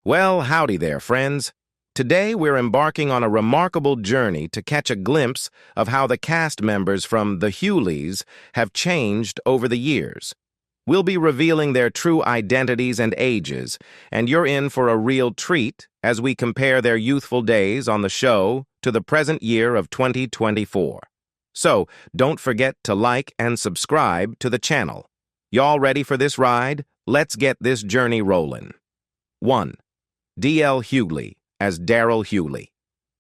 Well, howdy there, friends. Today we're embarking on a remarkable journey to catch a glimpse of how the cast members from the Hughleys have changed over the years. We'll be revealing their true identities and ages, and you're in for a real treat as we compare their youthful days on the show to the present year of 2024. So, don't forget to like and subscribe to the channel. Y'all ready for this ride? Let's get this journey rolling. 1. D.L. Hughley as Darryl Hughleys.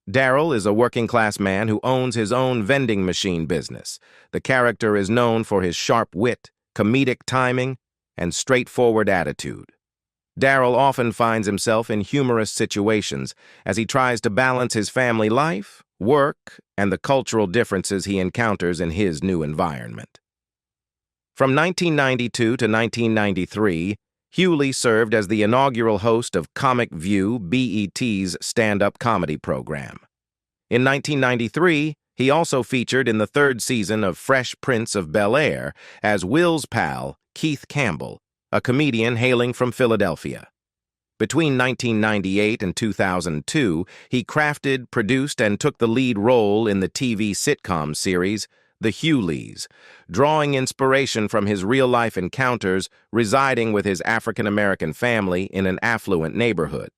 Darryl is a working-class man who owns his own vending machine business. The character is known for his sharp wit, comedic timing, and straightforward attitude. Darryl often finds himself in humorous situations as he tries to balance his family life, work, and the cultural differences he encounters in his new environment. From 1992 to 1993, Hughleys served as the inaugural host of Comic View, BET's stand-up comedy program. In 1993, he also featured in the third season of Fresh Prince of Bel-Air as Will's pal, Keith Campbell, a comedian hailing from Philadelphia. Between 1998 and 2002, he crafted, produced, and took the lead role in the TV sitcom series The Hughleys, drawing inspiration from his real-life encounters residing with his African-American family in an affluent neighborhood.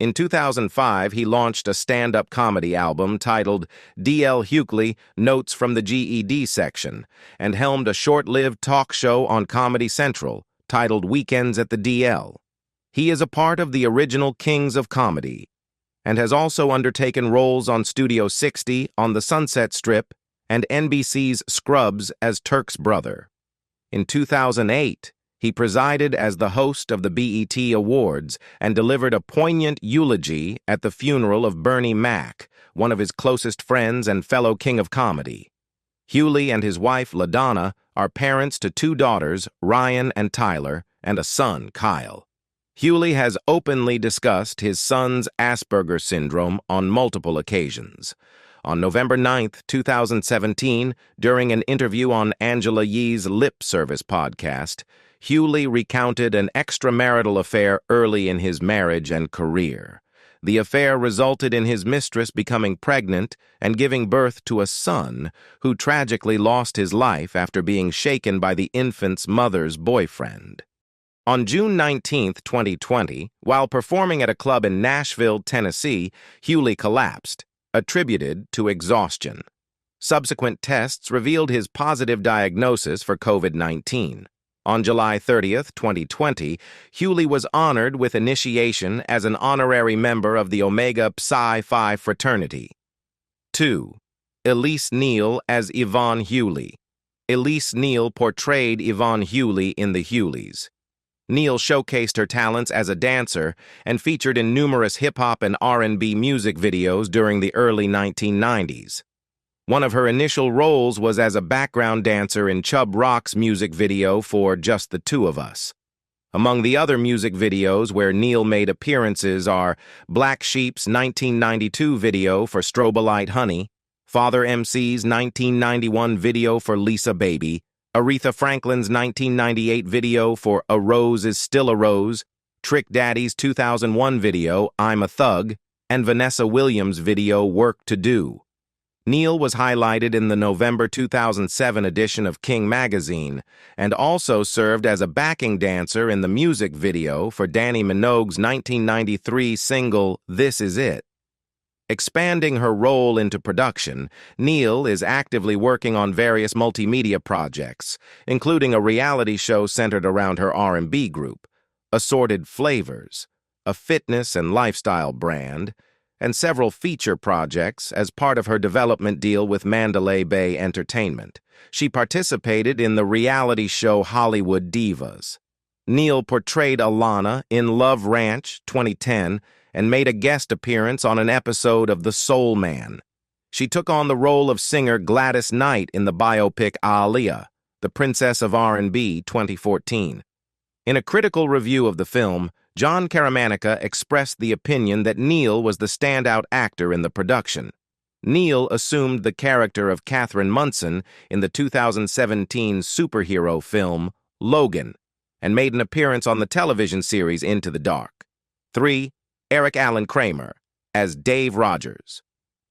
In 2005, he launched a stand-up comedy album titled D.L. Hughley Notes from the GED Section and helmed a short-lived talk show on Comedy Central titled Weekends at the DL. He is a part of the original Kings of Comedy and has also undertaken roles on Studio 60 on the Sunset Strip and NBC's Scrubs as Turk's brother. In 2008, he presided as the host of the BET Awards and delivered a poignant eulogy at the funeral of Bernie Mac, one of his closest friends and fellow king of comedy. Hughleys and his wife, LaDonna, are parents to two daughters, Ryan and Tyler, and a son, Kyle. Hughleys has openly discussed his son's Asperger's syndrome on multiple occasions. On November 9, 2017, during an interview on Angela Yee's Lip Service podcast, Hughleys recounted an extramarital affair early in his marriage and career. The affair resulted in his mistress becoming pregnant and giving birth to a son who tragically lost his life after being shaken by the infant's mother's boyfriend. On June 19, 2020, while performing at a club in Nashville, Tennessee, Hughleys collapsed, attributed to exhaustion. Subsequent tests revealed his positive diagnosis for COVID-19. On July 30, 2020, Hughleys was honored with initiation as an honorary member of the Omega Psi Phi fraternity. 2. Elise Neal as Yvonne Hughleys. Elise Neal portrayed Yvonne Hughleys in The Hughleys. Neal showcased her talents as a dancer and featured in numerous hip-hop and R&B music videos during the early 1990s. One of her initial roles was as a background dancer in Chubb Rock's music video for Just the Two of Us. Among the other music videos where Neal made appearances are Black Sheep's 1992 video for Strobolite Honey, Father MC's 1991 video for Lisa Baby, Aretha Franklin's 1998 video for A Rose is Still a Rose, Trick Daddy's 2001 video, I'm a Thug, and Vanessa Williams' video, Work to Do. Neal was highlighted in the November 2007 edition of King magazine and also served as a backing dancer in the music video for Danny Minogue's 1993 single, This Is It. Expanding her role into production, Neal is actively working on various multimedia projects, including a reality show centered around her R&B group, Assorted Flavors, a fitness and lifestyle brand, and several feature projects as part of her development deal with Mandalay Bay Entertainment. She participated in the reality show Hollywood Divas. Neal portrayed Alana in Love Ranch 2010 and made a guest appearance on an episode of The Soul Man. She took on the role of singer Gladys Knight in the biopic Aaliyah, the Princess of R&B 2014. In a critical review of the film, John Caramanica expressed the opinion that Neal was the standout actor in the production. Neal assumed the character of Catherine Munson in the 2017 superhero film Logan and made an appearance on the television series Into the Dark. 3. Eric Allen Kramer as Dave Rogers.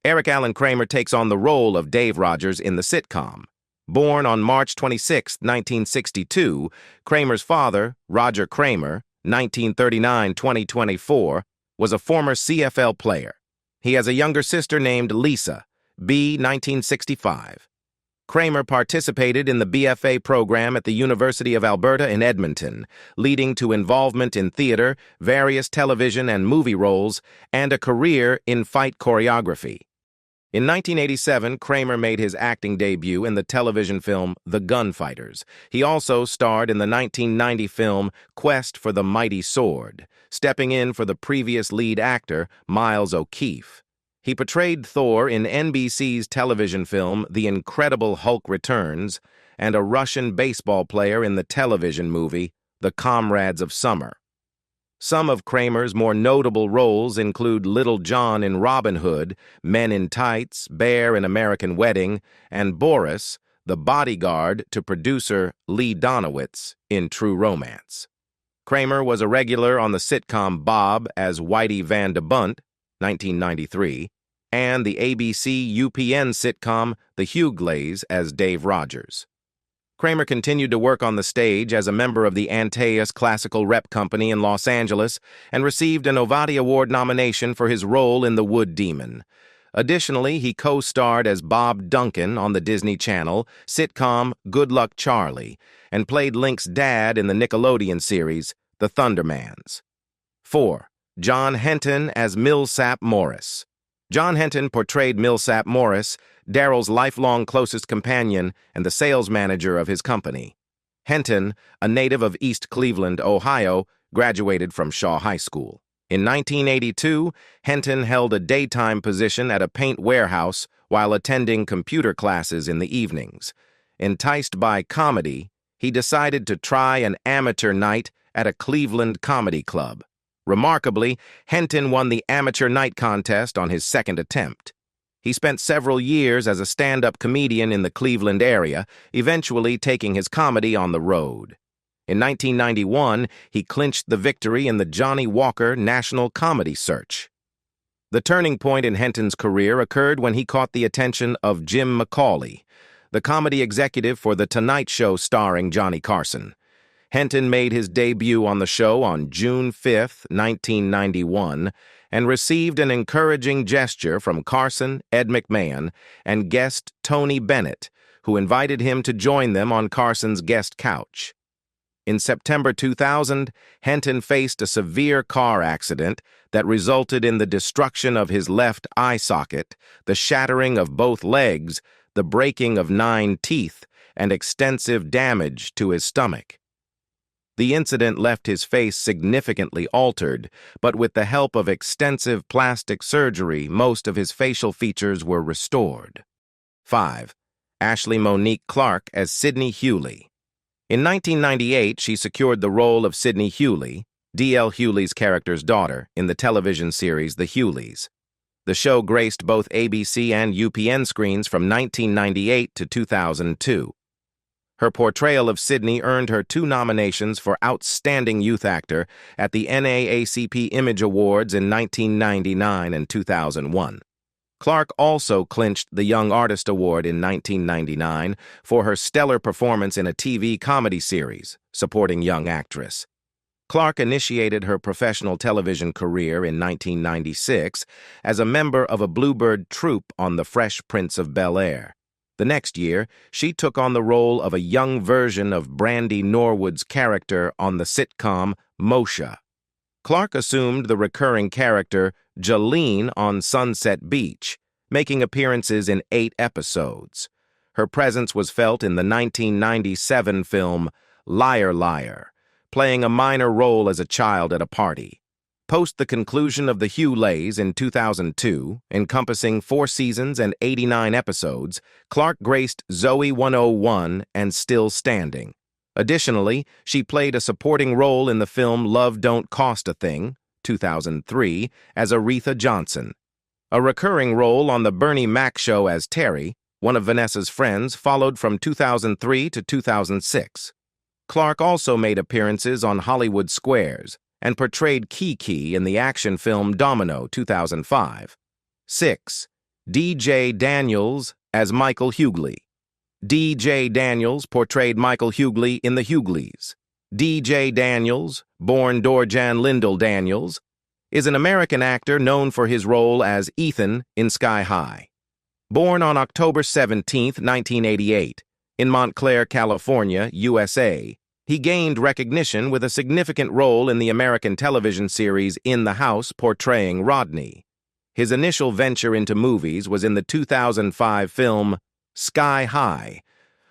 Eric Allen Kramer takes on the role of Dave Rogers in the sitcom. Born on March 26, 1962, Kramer's father, Roger Kramer, 1939-2024, was a former CFL player. He has a younger sister named Lisa, B. 1965. Kramer participated in the BFA program at the University of Alberta in Edmonton, leading to involvement in theater, various television and movie roles, and a career in fight choreography. In 1987, Kramer made his acting debut in the television film The Gunfighters. He also starred in the 1990 film Quest for the Mighty Sword, stepping in for the previous lead actor, Miles O'Keefe. He portrayed Thor in NBC's television film The Incredible Hulk Returns and a Russian baseball player in the television movie The Comrades of Summer. Some of Kramer's more notable roles include Little John in Robin Hood, Men in Tights, Bear in American Wedding, and Boris, the bodyguard to producer Lee Donowitz in True Romance. Kramer was a regular on the sitcom Bob as Whitey Van de Bunt, 1993, and the ABC UPN sitcom The Hughleys as Dave Rogers. Kramer continued to work on the stage as a member of the Antaeus Classical Rep Company in Los Angeles and received an Ovati Award nomination for his role in The Wood Demon. Additionally, he co-starred as Bob Duncan on the Disney Channel sitcom Good Luck Charlie and played Link's dad in the Nickelodeon series The Thundermans. 4. John Henton as Millsap Morris. John Henton portrayed Millsap Morris, Daryl's lifelong closest companion and the sales manager of his company. Henton, a native of East Cleveland, Ohio, graduated from Shaw High School. In 1982, Henton held a daytime position at a paint warehouse while attending computer classes in the evenings. Enticed by comedy, he decided to try an amateur night at a Cleveland comedy club. Remarkably, Henton won the amateur night contest on his second attempt. He spent several years as a stand-up comedian in the Cleveland area, eventually taking his comedy on the road. In 1991, he clinched the victory in the Johnny Walker National Comedy Search. The turning point in Henton's career occurred when he caught the attention of Jim McCawley, the comedy executive for The Tonight Show starring Johnny Carson. Henton made his debut on the show on June 5, 1991, and received an encouraging gesture from Carson, Ed McMahon, and guest Tony Bennett, who invited him to join them on Carson's guest couch. In September 2000, Henton faced a severe car accident that resulted in the destruction of his left eye socket, the shattering of both legs, the breaking of 9 teeth, and extensive damage to his stomach. The incident left his face significantly altered, but with the help of extensive plastic surgery, most of his facial features were restored. 5. Ashley Monique Clark as Sidney Hughleys. In 1998, she secured the role of Sidney Hughleys, D.L. Hughleys' character's daughter, in the television series The Hughleys. The show graced both ABC and UPN screens from 1998 to 2002. Her portrayal of Sidney earned her 2 nominations for Outstanding Youth Actor at the NAACP Image Awards in 1999 and 2001. Clark also clinched the Young Artist Award in 1999 for her stellar performance in a TV comedy series, supporting young actress. Clark initiated her professional television career in 1996 as a member of a Bluebird troupe on The Fresh Prince of Bel-Air. The next year, she took on the role of a young version of Brandy Norwood's character on the sitcom Moshe. Clark assumed the recurring character Jolene on Sunset Beach, making appearances in 8 episodes. Her presence was felt in the 1997 film Liar Liar, playing a minor role as a child at a party. Post the conclusion of The Hughleys in 2002, encompassing 4 seasons and 89 episodes, Clark graced Zoe 101 and Still Standing. Additionally, she played a supporting role in the film Love Don't Cost a Thing, 2003, as Aretha Johnson. A recurring role on The Bernie Mac Show as Terry, one of Vanessa's friends, followed from 2003 to 2006. Clark also made appearances on Hollywood Squares, and portrayed Kiki in the action film Domino 2005. 6. D.J. Daniels as Michael Hughleys. D.J. Daniels portrayed Michael Hughleys in The Hughleys. D.J. Daniels, born Dorjan Lyndall Daniels, is an American actor known for his role as Ethan in Sky High. Born on October 17, 1988, in Montclair, California, USA, he gained recognition with a significant role in the American television series In the House portraying Rodney. His initial venture into movies was in the 2005 film Sky High.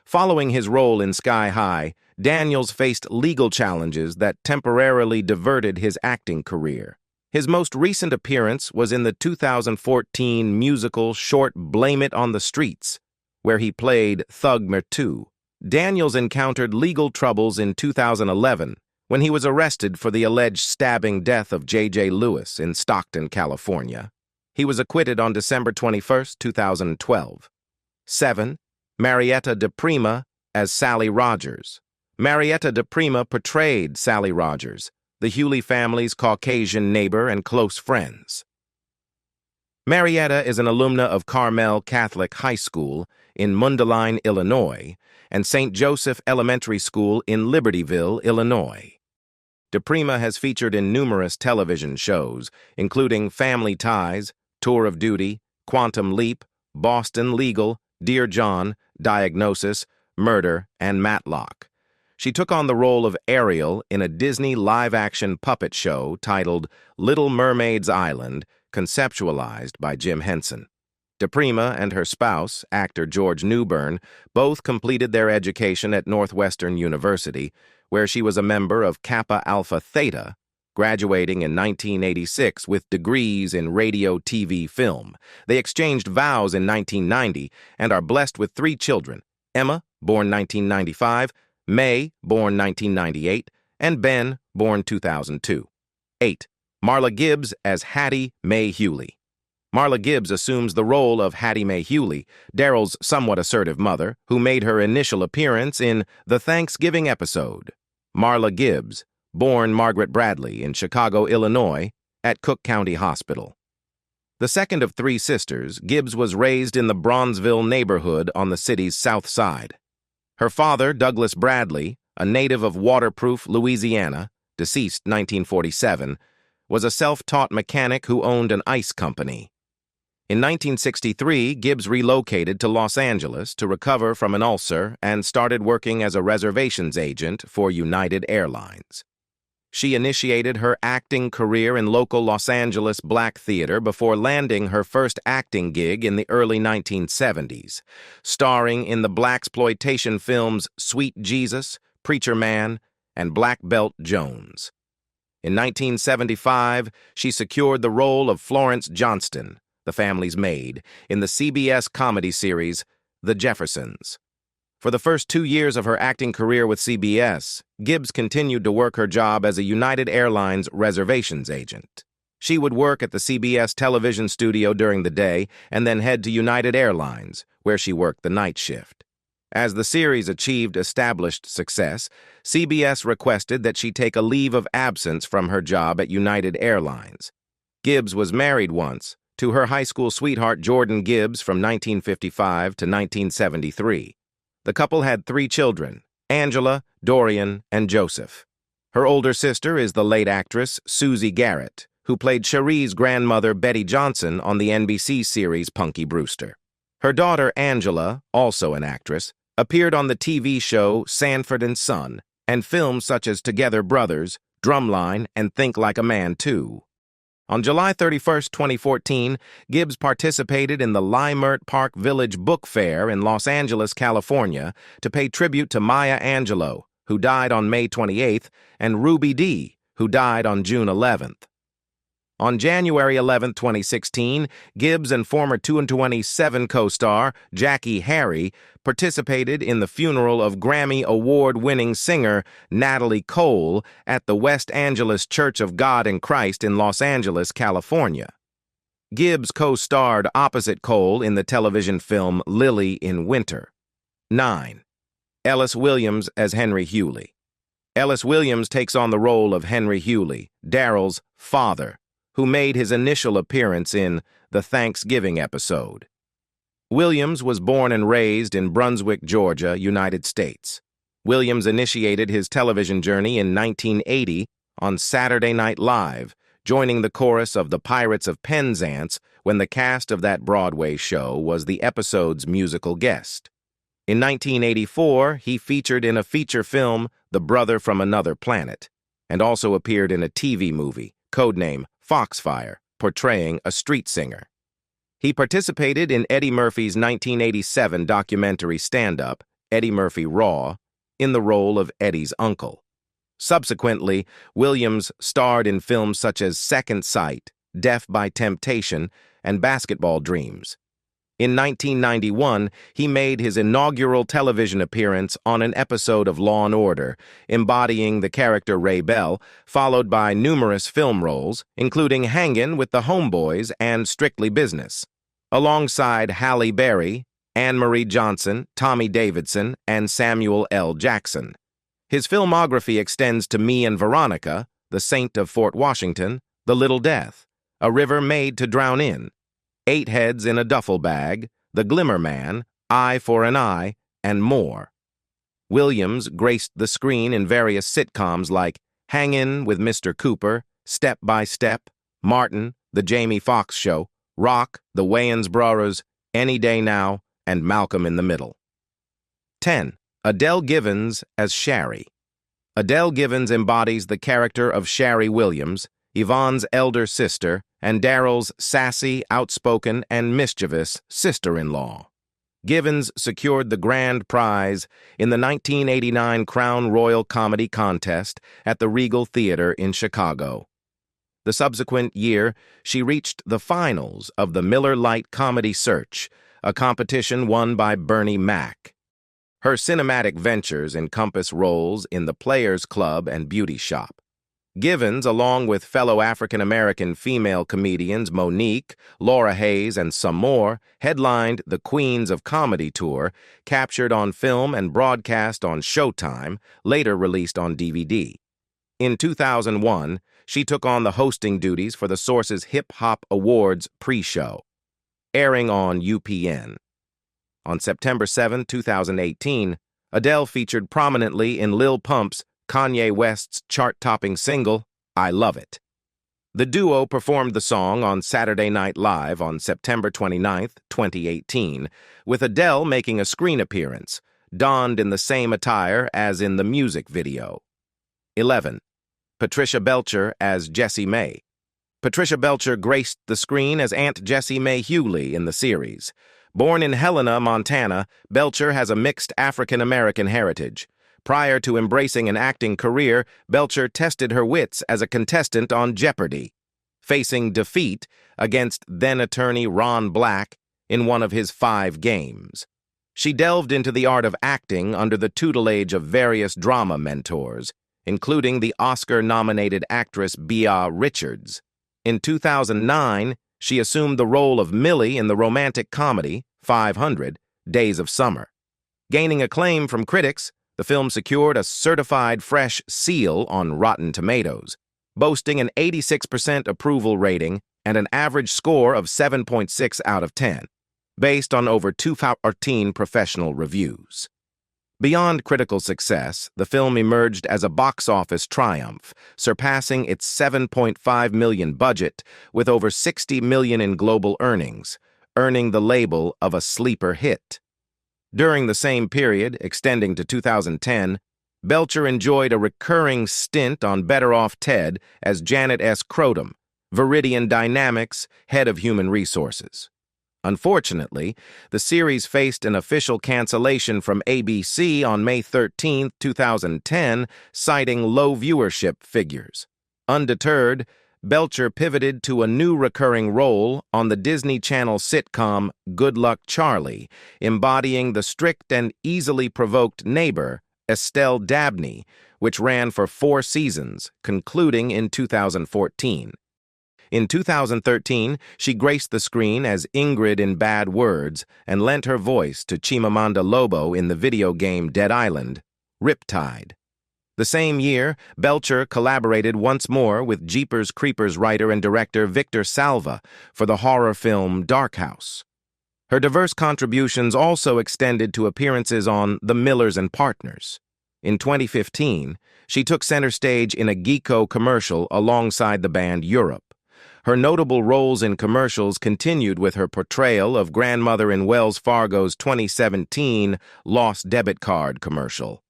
Following his role in Sky High, Daniels faced legal challenges that temporarily diverted his acting career. His most recent appearance was in the 2014 musical short Blame It on the Streets, where he played Thug Mertu. Daniels encountered legal troubles in 2011 when he was arrested for the alleged stabbing death of J.J. Lewis in Stockton, California. He was acquitted on December 21, 2012. 7. Marietta de Prima as Sally Rogers. Marietta de Prima portrayed Sally Rogers, the Hughleys family's Caucasian neighbor and close friends. Marietta is an alumna of Carmel Catholic High School in Mundelein, Illinois, and St. Joseph Elementary School in Libertyville, Illinois. De Prima has featured in numerous television shows, including Family Ties, Tour of Duty, Quantum Leap, Boston Legal, Dear John, Diagnosis, Murder, and Matlock. She took on the role of Ariel in a Disney live-action puppet show titled Little Mermaid's Island, conceptualized by Jim Henson. De Prima and her spouse, actor George Newbern, both completed their education at Northwestern University, where she was a member of Kappa Alpha Theta, graduating in 1986 with degrees in radio, TV, film. They exchanged vows in 1990 and are blessed with 3 children: Emma, born 1995, May, born 1998, and Ben, born 2002. 8. Marla Gibbs as Hattie Mae Hughleys. Marla Gibbs assumes the role of Hattie Mae Hughleys, Daryl's somewhat assertive mother, who made her initial appearance in the Thanksgiving episode. Marla Gibbs, born Margaret Bradley in Chicago, Illinois, at Cook County Hospital. The second of 3 sisters, Gibbs was raised in the Bronzeville neighborhood on the city's south side. Her father, Douglas Bradley, a native of Waterproof, Louisiana, deceased 1947, was a self-taught mechanic who owned an ice company. In 1963, Gibbs relocated to Los Angeles to recover from an ulcer and started working as a reservations agent for United Airlines. She initiated her acting career in local Los Angeles black theater before landing her first acting gig in the early 1970s, starring in the blaxploitation films Sweet Jesus, Preacher Man, and Black Belt Jones. In 1975, she secured the role of Florence Johnston, the family's maid, in the CBS comedy series The Jeffersons. For the first 2 years of her acting career with CBS, Gibbs continued to work her job as a United Airlines reservations agent. She would work at the CBS television studio during the day and then head to United Airlines, where she worked the night shift. As the series achieved established success, CBS requested that she take a leave of absence from her job at United Airlines. Gibbs was married once, to her high school sweetheart Jordan Gibbs from 1955 to 1973. The couple had 3 children, Angela, Dorian, and Joseph. Her older sister is the late actress Susie Garrett, who played Cherie's grandmother Betty Johnson on the NBC series Punky Brewster. Her daughter Angela, also an actress, appeared on the TV show Sanford and Son and films such as Together Brothers, Drumline, and Think Like a Man 2. On July 31, 2014, Gibbs participated in the Leimert Park Village Book Fair in Los Angeles, California, to pay tribute to Maya Angelou, who died on May 28th, and Ruby Dee, who died on June 11th. On January 11, 2016, Gibbs and former 227 co-star Jackie Harry participated in the funeral of Grammy Award-winning singer Natalie Cole at the West Angeles Church of God in Christ in Los Angeles, California. Gibbs co-starred opposite Cole in the television film Lily in Winter. 9. Ellis Williams as Henry Hughleys. Ellis Williams takes on the role of Henry Hughleys, Daryl's father, who made his initial appearance in the Thanksgiving episode. Williams was born and raised in Brunswick, Georgia, United States. Williams initiated his television journey in 1980 on Saturday Night Live, joining the chorus of the Pirates of Penzance when the cast of that Broadway show was the episode's musical guest. In 1984, he featured in a feature film, The Brother from Another Planet, and also appeared in a TV movie, codename Foxfire, portraying a street singer. He participated in Eddie Murphy's 1987 documentary stand-up, Eddie Murphy Raw, in the role of Eddie's uncle. Subsequently, Williams starred in films such as Second Sight, Death by Temptation, and Basketball Dreams. In 1991, he made his inaugural television appearance on an episode of Law & Order, embodying the character Ray Bell, followed by numerous film roles, including Hangin' with the Homeboys and Strictly Business, alongside Halle Berry, Anne-Marie Johnson, Tommy Davidson, and Samuel L. Jackson. His filmography extends to Me and Veronica, The Saint of Fort Washington, The Little Death, A River Made to Drown In, 8 Heads in a Duffel Bag, The Glimmer Man, Eye for an Eye, and more. Williams graced the screen in various sitcoms like Hangin' with Mr. Cooper, Step by Step, Martin, The Jamie Foxx Show, Rock, The Wayans Brothers, Any Day Now, and Malcolm in the Middle. 10. Adele Givens as Shari. Adele Givens embodies the character of Shari Williams, Yvonne's elder sister, and Daryl's sassy, outspoken, and mischievous sister-in-law. Givens secured the grand prize in the 1989 Crown Royal Comedy Contest at the Regal Theater in Chicago. The subsequent year, she reached the finals of the Miller Lite Comedy Search, a competition won by Bernie Mac. Her cinematic ventures encompass roles in The Players Club and Beauty Shop. Givens, along with fellow African-American female comedians Monique, Laura Hayes, and some more, headlined the Queens of Comedy Tour, captured on film and broadcast on Showtime, later released on DVD. In 2001, she took on the hosting duties for the Source's Hip Hop Awards pre-show, airing on UPN. On September 7, 2018, Adele featured prominently in Lil Pump's Kanye West's chart-topping single, I Love It. The duo performed the song on Saturday Night Live on September 29, 2018, with Adele making a screen appearance, donned in the same attire as in the music video. 11. Patricia Belcher as Jessie May. Patricia Belcher graced the screen as Aunt Jessie May Hughleys in the series. Born in Helena, Montana, Belcher has a mixed African-American heritage. Prior to embracing an acting career, Belcher tested her wits as a contestant on Jeopardy! Facing defeat against then-attorney Ron Black in one of his 5 games. She delved into the art of acting under the tutelage of various drama mentors, including the Oscar-nominated actress Bea Richards. In 2009, she assumed the role of Millie in the romantic comedy 500 Days of Summer. Gaining acclaim from critics, the film secured a certified fresh seal on Rotten Tomatoes, boasting an 86% approval rating and an average score of 7.6 out of 10, based on over 214 professional reviews. Beyond critical success, the film emerged as a box office triumph, surpassing its $7.5 million budget with over $60 million in global earnings, earning the label of a sleeper hit. During the same period, extending to 2010, Belcher enjoyed a recurring stint on Better Off Ted as Janet S. Crodum, Viridian Dynamics head of human resources. Unfortunately, the series faced an official cancellation from ABC on May 13, 2010, citing low viewership figures. Undeterred, Belcher pivoted to a new recurring role on the Disney Channel sitcom Good Luck Charlie, embodying the strict and easily provoked neighbor, Estelle Dabney, which ran for 4 seasons, concluding in 2014. In 2013, she graced the screen as Ingrid in Bad Words and lent her voice to Chimamanda Lobo in the video game Dead Island, Riptide. The same year, Belcher collaborated once more with Jeepers Creepers writer and director Victor Salva for the horror film Dark House. Her diverse contributions also extended to appearances on The Millers and Partners. In 2015, she took center stage in a Geeko commercial alongside the band Europe. Her notable roles in commercials continued with her portrayal of grandmother in Wells Fargo's 2017 Lost Debit Card commercial.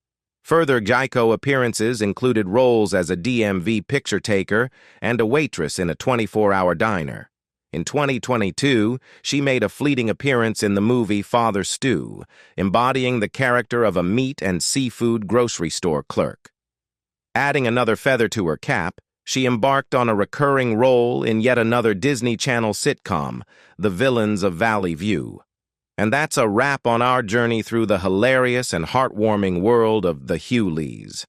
Further Geiko appearances included roles as a DMV picture taker and a waitress in a 24-hour diner. In 2022, she made a fleeting appearance in the movie Father Stew, embodying the character of a meat and seafood grocery store clerk. Adding another feather to her cap, she embarked on a recurring role in yet another Disney Channel sitcom, The Villains of Valley View. And that's a wrap on our journey through the hilarious and heartwarming world of the Hughleys.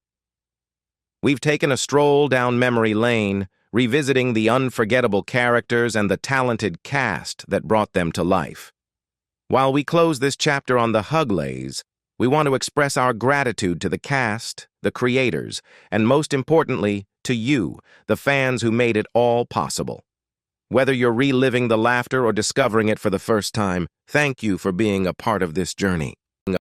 We've taken a stroll down memory lane, revisiting the unforgettable characters and the talented cast that brought them to life. While we close this chapter on the Hughleys, we want to express our gratitude to the cast, the creators, and most importantly, to you, the fans who made it all possible. Whether you're reliving the laughter or discovering it for the first time, thank you for being a part of this journey.